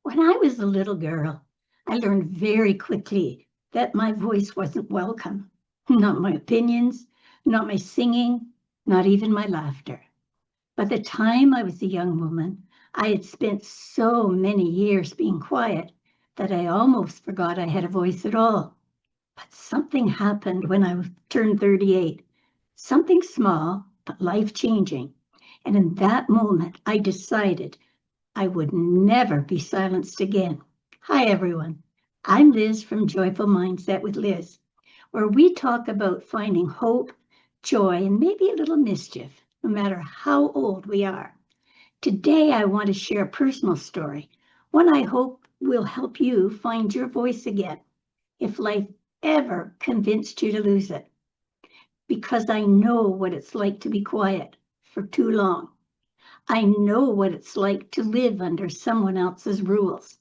When I was a little girl, I learned very quickly that my voice wasn't welcome. Not my opinions, not my singing, not even my laughter. By the time I was a young woman, I had spent so many years being quiet that I almost forgot I had a voice at all. But something happened when I turned 38. Something small, but life-changing. And in that moment, I decided I would never be silenced again. Hi, everyone. I'm Liz from Joyful Mindset with Liz, where we talk about finding hope, joy, and maybe a little mischief, no matter how old we are. Today, I want to share a personal story, one I hope will help you find your voice again, if life ever convinced you to lose it, because I know what it's like to be quiet for too long. I know what it's like to live under someone else's rules.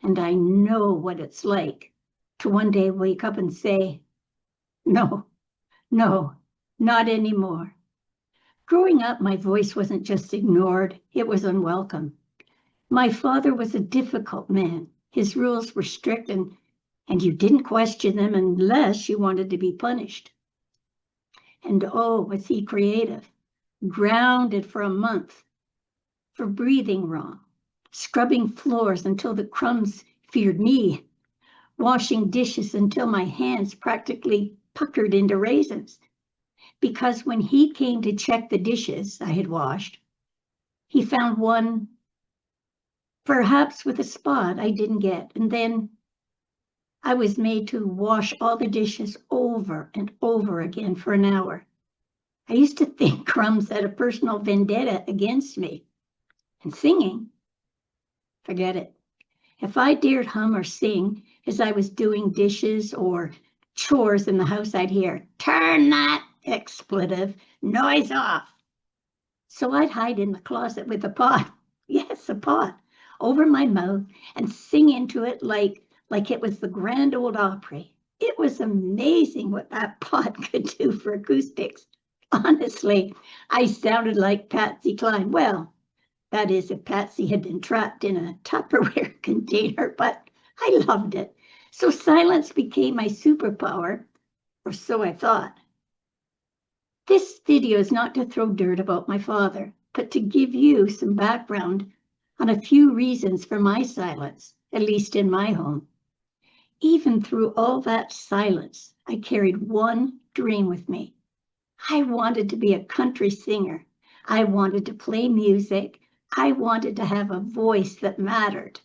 And I know what it's like to one day wake up and say, no, no, not anymore. Growing up, my voice wasn't just ignored, it was unwelcome. My father was a difficult man. His rules were strict and you didn't question them unless you wanted to be punished. And oh, was he creative, grounded for a month for breathing wrong, scrubbing floors until the crumbs feared me, washing dishes until my hands practically puckered into raisins. Because when he came to check the dishes I had washed, he found one, perhaps with a spot I didn't get. And then I was made to wash all the dishes over and over again for an hour. I used to think crumbs had a personal vendetta against me. And singing, forget it. If I dared hum or sing as I was doing dishes or chores in the house, I'd hear, turn that expletive noise off. So I'd hide in the closet with a pot, yes, a pot, over my mouth and sing into it like it was the Grand Ole Opry. It was amazing what that pot could do for acoustics. Honestly, I sounded like Patsy Cline. Well, that is, if Patsy had been trapped in a Tupperware container, but I loved it. So silence became my superpower, or so I thought. This video is not to throw dirt about my father, but to give you some background on a few reasons for my silence, at least in my home. Even through all that silence, I carried one dream with me. I wanted to be a country singer. I wanted to play music. I wanted to have a voice that mattered.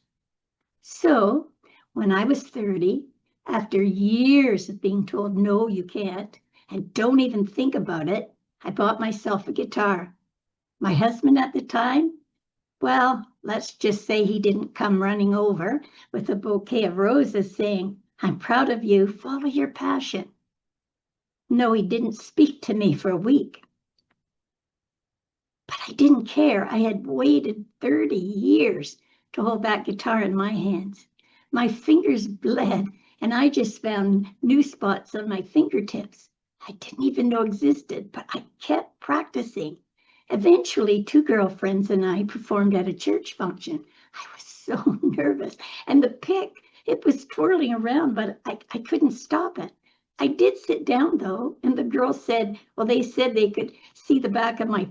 So when I was 30, after years of being told, no, you can't, and don't even think about it, I bought myself a guitar. My husband at the time, well, let's just say he didn't come running over with a bouquet of roses saying, I'm proud of you, follow your passion. No, he didn't speak to me for a week. But I didn't care. I had waited 30 years to hold that guitar in my hands. My fingers bled, and I just found new spots on my fingertips I didn't even know existed, but I kept practicing. Eventually, two girlfriends and I performed at a church function. I was so nervous, and the pick, it was twirling around, but I couldn't stop it. I did sit down, though, and the girls said, well, they said they could see the back of my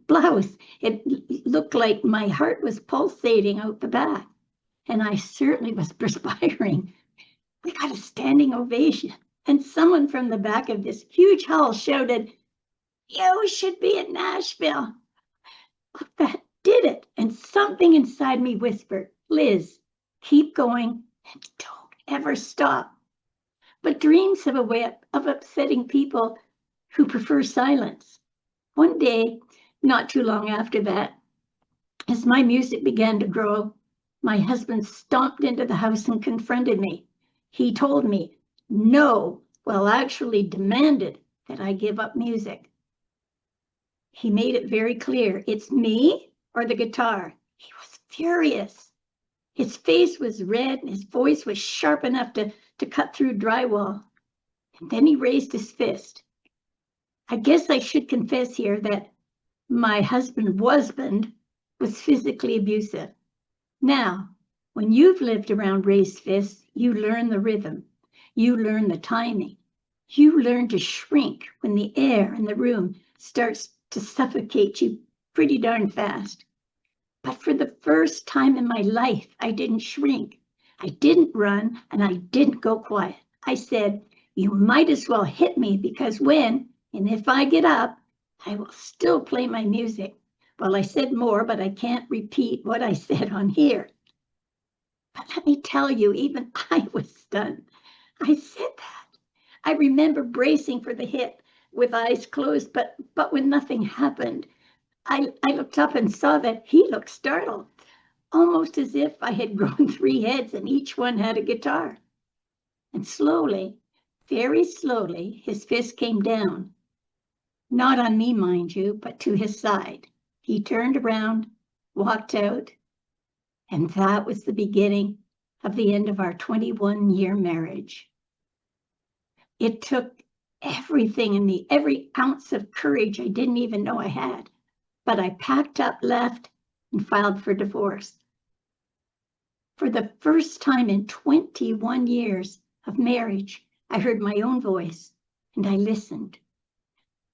blouse. It looked like my heart was pulsating out the back, and I certainly was perspiring. We got a standing ovation, and someone from the back of this huge hall shouted, you should be in Nashville. That did it, and something inside me whispered, Liz, keep going and don't ever stop. But dreams have a way of upsetting people who prefer silence. One day, not too long after that, as my music began to grow, my husband stomped into the house and confronted me. He told me, no, well, actually demanded that I give up music. He made it very clear, it's me or the guitar. He was furious. His face was red and his voice was sharp enough to cut through drywall. And then he raised his fist. I guess I should confess here that my husband was physically abusive. Now, When you've lived around raised fists, you learn the rhythm. You learn the timing. You learn to shrink when the air in the room starts to suffocate you pretty darn fast. But for the first time in my life, I didn't shrink. I didn't run, and I didn't go quiet. I said, you might as well hit me, because when and if I get up, I will still play my music. Well, I said more, but I can't repeat what I said on here. But let me tell you, even I was stunned. I said that. I remember bracing for the hit with eyes closed, but when nothing happened, I looked up and saw that he looked startled, almost as if I had grown 3 heads and each one had a guitar. And slowly, very slowly, his fist came down. Not on me, mind you, but to his side. He turned around, walked out, and that was the beginning of the end of our 21-year marriage. It took everything in me, every ounce of courage I didn't even know I had. But I packed up, left, and filed for divorce. For the first time in 21 years of marriage, I heard my own voice, and I listened.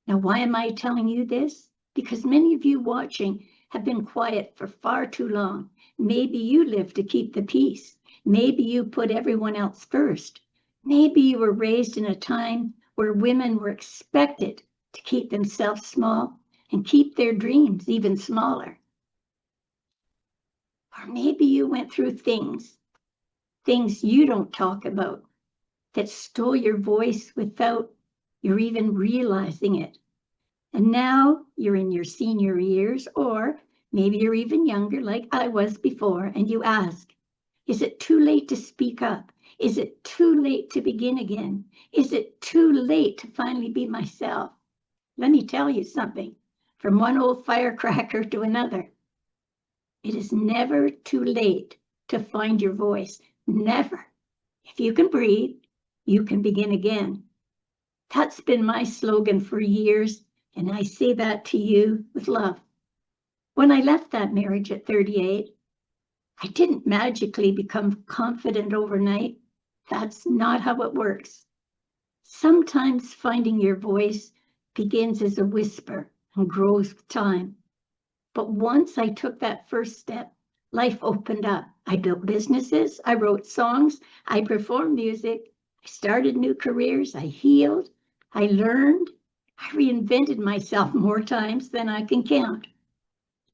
Now, why am I telling you this? Because many of you watching have been quiet for far too long. Maybe you live to keep the peace. Maybe you put everyone else first. Maybe you were raised in a time where women were expected to keep themselves small and keep their dreams even smaller. Or maybe you went through things you don't talk about, that stole your voice without you even realizing it. And now you're in your senior years, or maybe you're even younger like I was before, and you ask, is it too late to speak up? Is it too late to begin again? Is it too late to finally be myself? Let me tell you something, from one old firecracker to another. It is never too late to find your voice. Never. If you can breathe, you can begin again. That's been my slogan for years, and I say that to you with love. When I left that marriage at 38, I didn't magically become confident overnight. That's not how it works. Sometimes finding your voice begins as a whisper and grows with time. But once I took that first step, life opened up. I built businesses, I wrote songs, I performed music, I started new careers, I healed, I learned, I reinvented myself more times than I can count.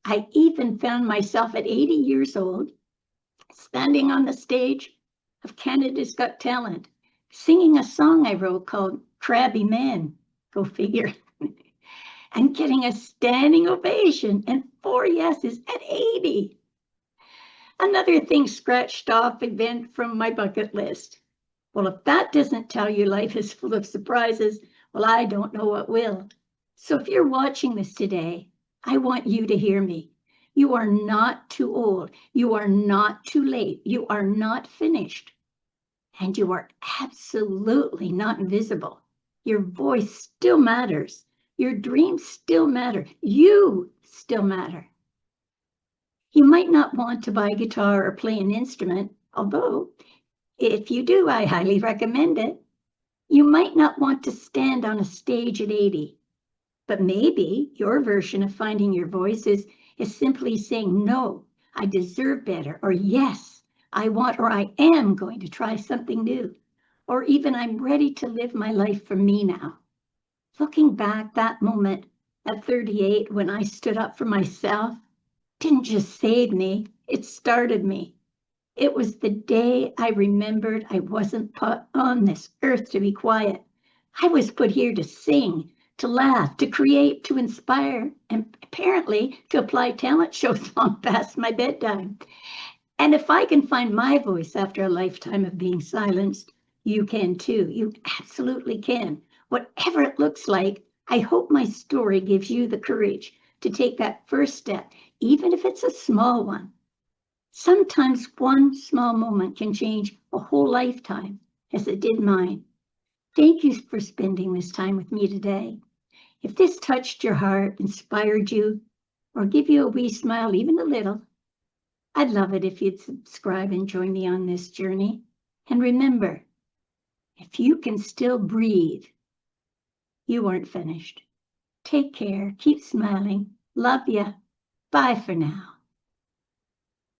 I even found myself at 80 years old, standing on the stage of Canada's Got Talent, singing a song I wrote called Crabby Man, go figure, and getting a standing ovation and 4 yeses at 80. Another thing scratched off event from my bucket list. Well, if that doesn't tell you life is full of surprises, well, I don't know what will. So if you're watching this today, I want you to hear me. You are not too old. You are not too late. You are not finished. And you are absolutely not invisible. Your voice still matters. Your dreams still matter. You still matter. You might not want to buy a guitar or play an instrument, although if you do, I highly recommend it. You might not want to stand on a stage at 80, but maybe your version of finding your voice is simply saying, no, I deserve better, or yes, I want, or I am going to try something new, or even I'm ready to live my life for me now. Looking back, that moment at 38 when I stood up for myself didn't just save me, it started me. It was the day I remembered I wasn't put on this earth to be quiet. I was put here to sing, to laugh, to create, to inspire, and apparently to apply talent shows long past my bedtime. And if I can find my voice after a lifetime of being silenced, you can too. You absolutely can. Whatever it looks like, I hope my story gives you the courage to take that first step, even if it's a small one. Sometimes one small moment can change a whole lifetime, as it did mine. Thank you for spending this time with me today. If this touched your heart, inspired you, or give you a wee smile, even a little, I'd love it if you'd subscribe and join me on this journey. And remember, if you can still breathe, you aren't finished. Take care. Keep smiling. Love ya. Bye for now.